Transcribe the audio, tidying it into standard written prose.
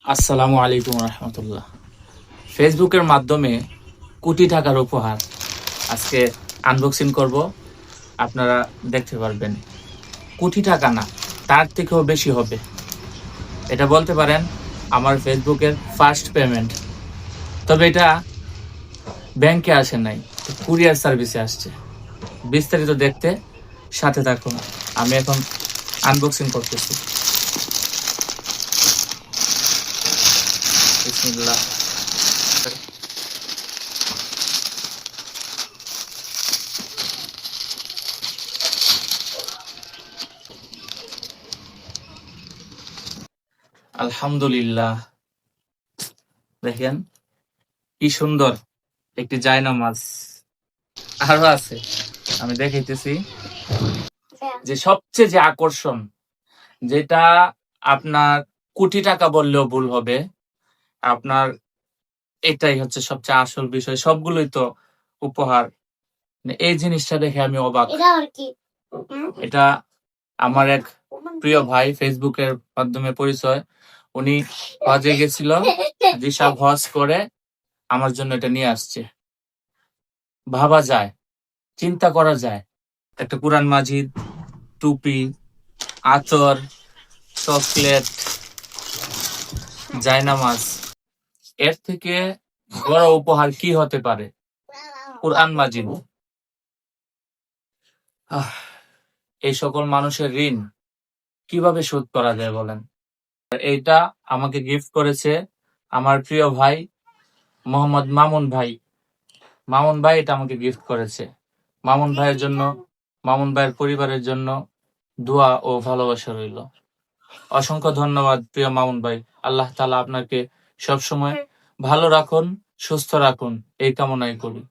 আসসালামু আলাইকুম রহমতুল্লাহ। ফেসবুকের মাধ্যমে কোটি টাকার উপহার আজকে আনবক্সিং করব, আপনারা দেখতে পারবেন। কোটি টাকা না, তার থেকেও বেশি হবে। এটা বলতে পারেন আমার ফেসবুকের ফার্স্ট পেমেন্ট। তবে এটা ব্যাংকে আসে নাই, কুরিয়ার সার্ভিসে আসছে। বিস্তারিত দেখতে সাথে থাকুন। আমি এখন আনবক্সিং করতেছি। বিসমিল্লাহ। আলহামদুলিল্লাহ, দেখেন কি সুন্দর একটি জায়নামাজ। আরো আছে, আমি দেখাইতেছি। যে সবচেয়ে যে আকর্ষণ, যেটা আপনার কোটি টাকা বললেও ভুল হবে, আপনার এটাই হচ্ছে সবচেয়ে আসল বিষয়। সবগুলোই তো উপহার। মানে এই জিনিসটা দেখে আমি অবাক। এটা আমার এক প্রিয় ভাই, ফেসবুকের মাধ্যমে পরিচয়। উনি হজে গেছিল, রিসাব হজ করে আমার জন্য এটা নিয়ে আসছে। ভাবা যায়, চিন্তা করা যায়, একটা কুরআন মাজিদ, টুপি, আতর, চকলেট, জায়নামাজ, এর থেকে বড় উপহার কি হতে পারে? কুরআন মাজিদ। আহ, এই সকল মানুষের ঋণ কিভাবে শোধ করা যায় বলেন? এইটা আমাকে গিফট করেছে আমার প্রিয় ভাই মোহাম্মদ মামুন ভাই। মামুন ভাই এটা আমাকে গিফট করেছে। মামুন ভাইয়ের জন্য, মামুন ভাইয়ের পরিবারের জন্য দোয়া ও ভালোবাসা রইল। অসংখ্য ধন্যবাদ প্রিয় মামুন ভাই। আল্লাহ তাআলা আপনাকে সবসময় ভালো রাখুন, সুস্থ রাখুন, এই কামনাই করি।